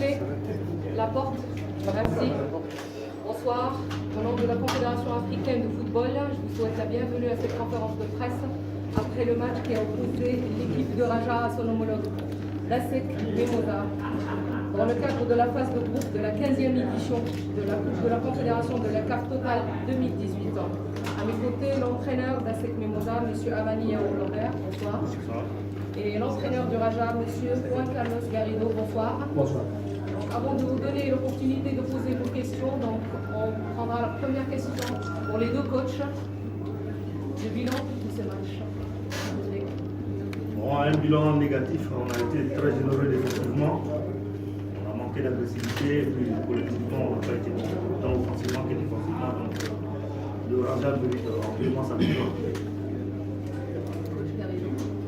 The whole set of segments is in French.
plaît. La porte. Merci. Bonsoir. Au nom de la Confédération africaine de football, je vous souhaite la bienvenue à cette conférence de presse après le match qui a opposé l'équipe de Raja à son homologue l'ASEC Mimosa. Dans le cadre de la phase de groupe de la 15e édition de la Coupe de la Confédération de la CAF Total 2018. À mes côtés, l'entraîneur d'ASEC Mimosa, M. Avani Lambert, bonsoir. Bonsoir. Et l'entraîneur du Raja, M. Juan Carlos Garrido, bonsoir. Bonsoir. Donc, avant de vous donner l'opportunité de poser vos questions, donc, on prendra la première question pour les deux coachs. Le bilan de ce match. Bon, un bilan négatif, on a été très généreux défensivement. On a manqué d'agressivité et puis collectivement, on n'a pas été bon, tant offensivement que défensivement. Donc, le Raja mérite amplement sa victoire.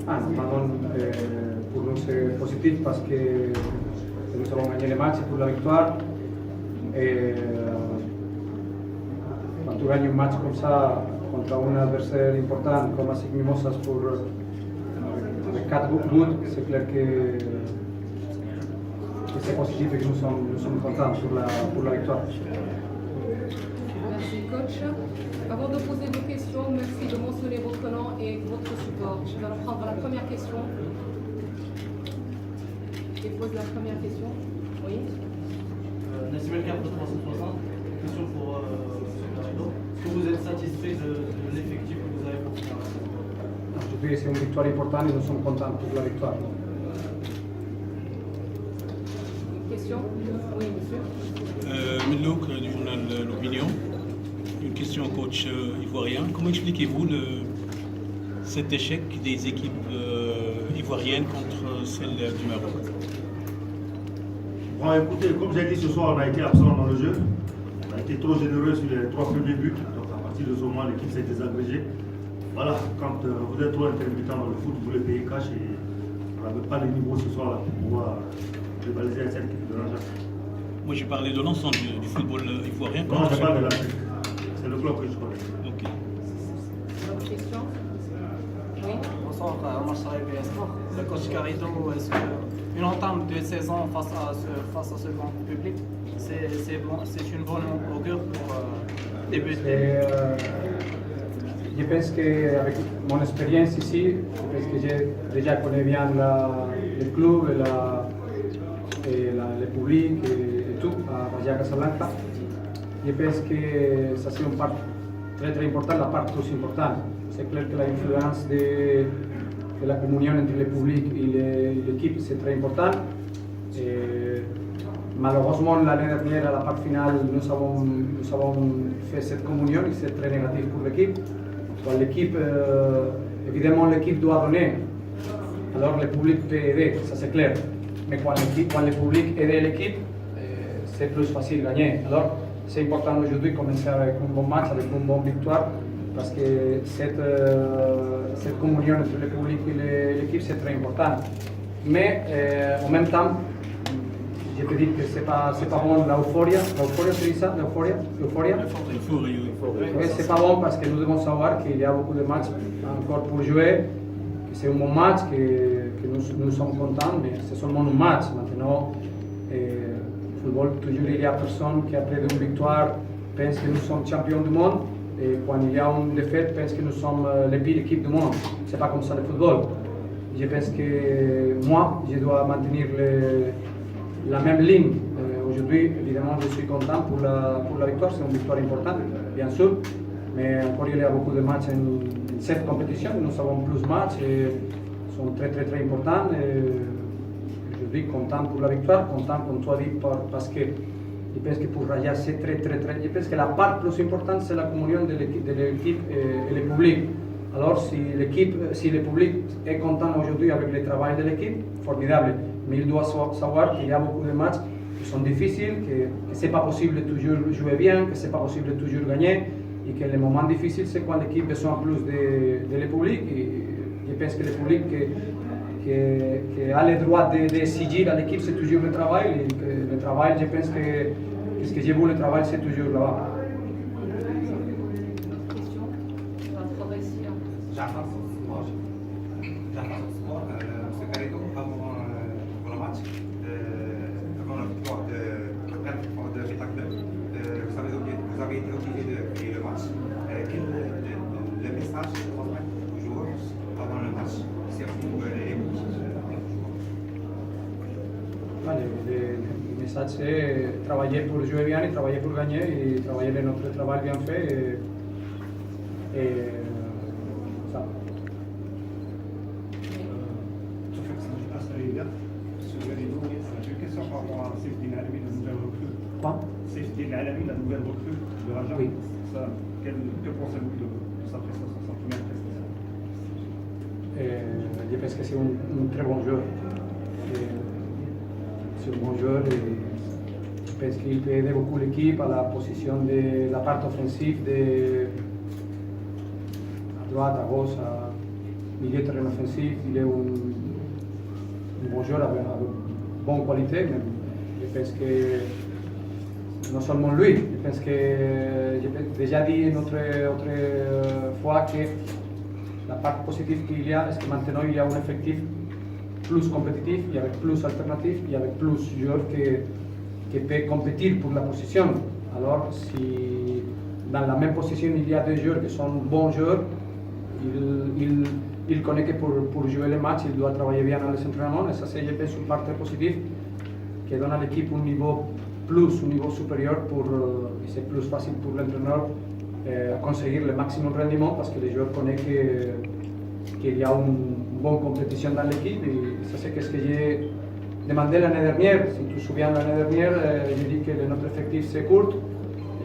Pardon, pour nous c'est positif parce que nous avons gagné le match pour la victoire. Et quand tu gagnes un match comme ça contre un adversaire important comme ASEC Mimosas pour les 4 buts, c'est clair que c'est positif et que nous sommes contents pour la victoire. Merci coach. Avant de poser vos questions, merci de mentionner votre nom et votre support. Je vais reprendre la première question. Je pose la première question. Oui. Nassim El Cap de 360. Question pour Garrido. Est-ce que vous êtes satisfait de l'effectif que vous avez pour finir la saison? Aujourd'hui c'est une victoire importante et nous sommes contents pour la victoire. Une question? Oui, monsieur. Melouk du journal L'Opinion. Une question au coach ivoirien. Comment expliquez-vous cet échec des équipes ivoiriennes contre celles du Maroc? Bon, écoutez, comme j'ai dit ce soir, on a été absent dans le jeu. On a été trop généreux sur les 3 premiers buts. Donc à partir de ce moment, l'équipe s'est désagrégée. Voilà, quand vous êtes trop intermittent dans le foot, vous voulez payer cash et on n'avait pas le niveau ce soir-là pour pouvoir rivaliser avec cette équipe de Raja. Moi, j'ai parlé de l'ensemble du football ivoirien. Non, je parle de l'Afrique. C'est le club que je connais. Ok. Autre question? Oui. Bonsoir, Omar Sarri, BS Sport. Le coach Garrido, est-ce qu'une entame de saison face à ce grand public, c'est une bonne augure pour débuter? Je pense qu'avec mon expérience ici, je pense que j'ai déjà connais bien le club et le public et tout à Raja Casablanca. Je pense que ça c'est une part très très importante, la part plus importante. C'est clair que l'influence de la communion entre le public et l'équipe c'est très important. Et malheureusement l'année dernière à la part finale nous avons fait cette communion et c'est très négatif pour l'équipe. L'équipe, évidemment l'équipe doit donner, alors le public peut aider, ça c'est clair. Mais quand le public aide l'équipe, c'est plus facile de gagner. Alors c'est important aujourd'hui de commencer avec un bon match, avec une bonne victoire, parce que cette communion entre le public et l'équipe c'est très important. Mais en même temps, je peux dire que c'est pas bon l'euphorie, c'est ça, l'euphorie. C'est pas bon parce que nous devons savoir qu'il y a beaucoup de matchs encore pour jouer, que c'est un bon match, que nous sommes contents, mais c'est seulement un match. Maintenant, au football, toujours il y a personne qui après une victoire pense que nous sommes champions du monde, et quand il y a une défaite, pense que nous sommes les pires équipes du monde. C'est pas comme ça le football. Je pense que moi, je dois maintenir la même ligne. Aujourd'hui, évidemment, je suis content pour la victoire. C'est une victoire importante, bien sûr. Mais encore, il y a beaucoup de matchs en cette compétition. Nous avons plus de matchs et sont très, très, très importants. Aujourd'hui, content pour la victoire, content, comme tu as dit, parce que je pense que pour Raja, c'est très, très, très. Je pense que la part plus importante, c'est la communion de l'équipe et le public. Alors, si le public est content aujourd'hui avec le travail de l'équipe, formidable. Mais il doit savoir qu'il y a beaucoup de matchs qui sont difficiles, que ce n'est pas possible de toujours jouer bien, que ce n'est pas possible de toujours gagner, et que les moments difficiles, c'est quand l'équipe a besoin plus de le public. Et je pense que le public qui a le droit d'exiger à l'équipe, c'est toujours le travail. Et que le travail, je pense que ce que j'ai vu, le travail, c'est toujours là-bas. Monsieur Garrido, avant le match, avant la victoire avez été obligé de créer le match. Le message que vous transmettez aux joueurs avant le match, c'est pour les Le message c'est travailler pour jouer bien et travailler pour gagner et travailler notre travail bien fait et ça. Une question par rapport à Safety Nalami, la nouvelle recrue. Quoi? Safety Nalami, la nouvelle recrue de Raja. Oui. Que pensez-vous de sa prestation, sa première prestation? Je pense que c'est un très bon joueur. C'est un bon joueur et je pense qu'il peut aider beaucoup l'équipe à la position de la part offensive, à droite, à gauche, à milieu de terrain offensif. Il est un bon joueur avec bonne qualité, mais je pense que non seulement lui, je pense que j'ai déjà dit une autre fois que la part positive qu'il y a, c'est que maintenant il y a un effectif plus compétitif, et avec plus alternatifs, et avec plus joueurs qui peuvent compétir pour la position. Alors, si dans la même position il y a deux joueurs qui sont bons joueurs, il connaît que pour jouer les matchs, il doit travailler bien dans les entraînements, et ça c'est, je pense, une part très positive qui donne à l'équipe un niveau supérieur et c'est plus facile pour l'entraîneur conseguir le maximum rendement parce que les joueurs connaissent qu'il y a une bonne compétition dans l'équipe et ça c'est ce que j'ai demandé l'année dernière. Si tu te souviens, l'année dernière, j'ai dit que notre effectif c'est court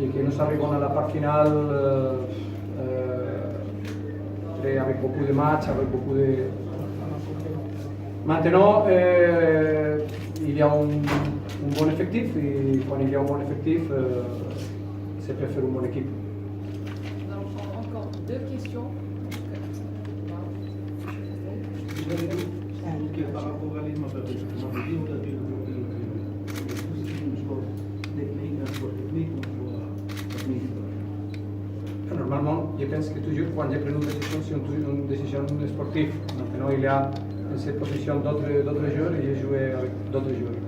et que nous arrivons à la part finale avec beaucoup de matchs, avec beaucoup de... Maintenant, il y a un bon effectif et quand il y a un bon effectif, ça peut faire une bonne équipe. Nous allons prendre encore deux questions. Par rapport à l'alimentation, vous avez dit on a technique, un choix technique, un choix technique. Normalement, je pense que toujours quand je prends une décision, c'est une décision sportive. Maintenant, il y a dans cette position d'autres joueurs et j'ai joué avec d'autres joueurs.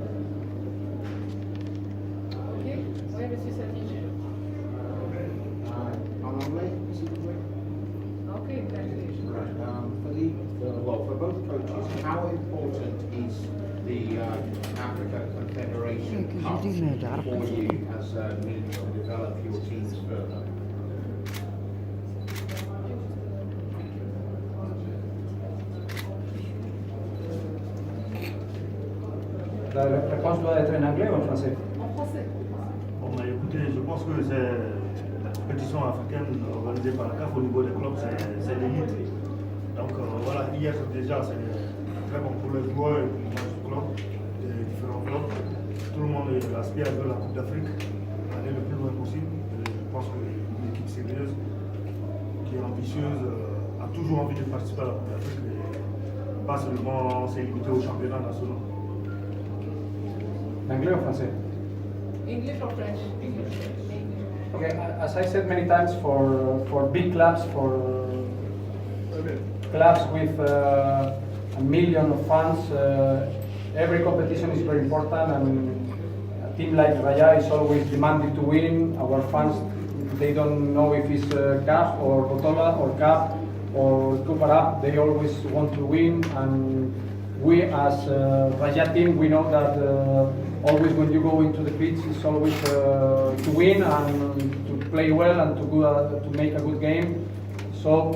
Ok. Oui, monsieur Savige. En anglais, s'il vous plaît. Ok, merci. For both coaches, how important is the Africa Confederation Cup for you as a means to develop your teams further? La réponse doit être en anglais ou en français? En français. Bon, bah, écoutez, je pense que c'est la compétition africaine organisée par la CAF au niveau des clubs, c'est l'élite. Donc voilà, hier déjà c'est très bon pour les joueurs et pour les matchs du club, des différents clubs. Tout le monde aspire à la Coupe d'Afrique, aller le plus loin possible. Et je pense qu'une équipe sérieuse, qui est ambitieuse, a toujours envie de participer à la Coupe d'Afrique et pas seulement s'est limité au championnat national. Anglais ou français? English or French? English. Okay, as I said many times, for big clubs, for clubs with a million of fans, every competition is very important, and a team like Raja is always demanding to win. Our fans, they don't know if it's CAF or Botola or CAF or Cooper Up, they always want to win, and we as Raja team, we know that always when you go into the pitch, it's always to win and to play well and to make a good game. So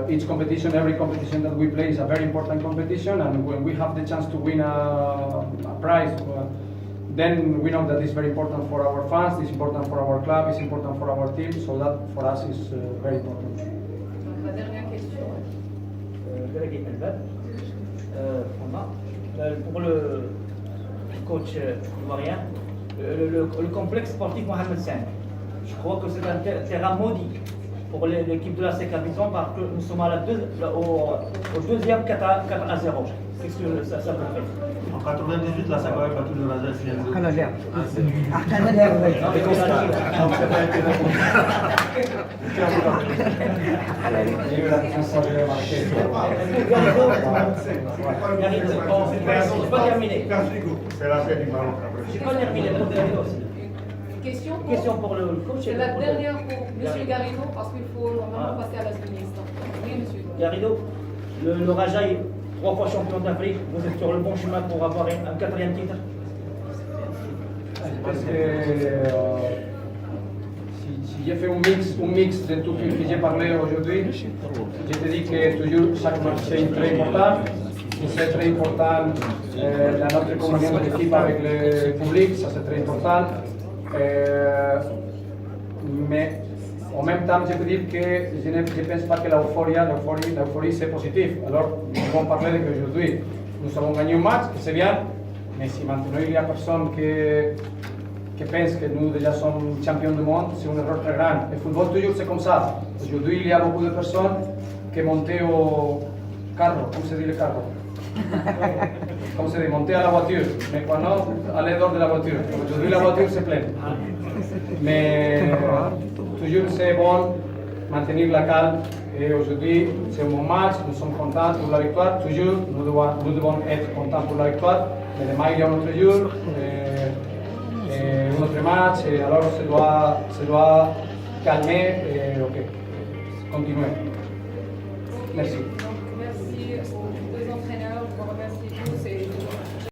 each competition, every competition that we play is a very important competition, and when we have the chance to win a prize, then we know that it's very important for our fans, it's important for our club, it's important for our team, so that for us is very important. Donc, la dernière question. Délégué Elbet, pour le coach ivoirien, le complexe sportif Mohamed V, je crois que c'est un terrain maudit pour l'équipe de la Capitone parce que nous sommes au deuxième 4-0. Qu'est-ce que ça peut faire? En 98, la SAC avait battu le Raja 6-0. Canadien. C'est la fête du Maroc. J'ai pas terminé, pour terminer aussi. question pour le coach. C'est la dernière pour M. Garrido, parce qu'il faut normalement passer à la ministre. Oui, monsieur. Garrido, le Raja est 3 fois champion d'Afrique. Vous êtes sur le bon chemin pour avoir un 4e titre. Je pense que si j'ai fait un mix de tout ce que j'ai parlé aujourd'hui, je te dis que toujours chaque match c'est très important. C'est très important notre communion d'équipe avec le public, ça c'est très important. Mais en même temps, je peux dire que je ne pense pas que l'euphorie c'est positif. Alors, nous allons parler d'aujourd'hui. Nous avons gagné un match, c'est bien, mais si maintenant il y a personne qui pense que nous déjà sommes champions du monde, c'est une erreur très grande. Le football toujours c'est comme ça. Aujourd'hui, il y a beaucoup de personnes qui montent au carro, comment se dit le carro? Comme se dit, monter à la voiture, mais quand non, aller dehors de la voiture. Aujourd'hui, la voiture c'est pleine. Mais toujours c'est bon maintenir la calme. Et aujourd'hui, c'est un bon match, nous sommes contents pour la victoire. Toujours, nous devons être contents pour la victoire. Mais demain, il y a un autre jour, un autre match, et alors se doit calmer et continuer. Merci.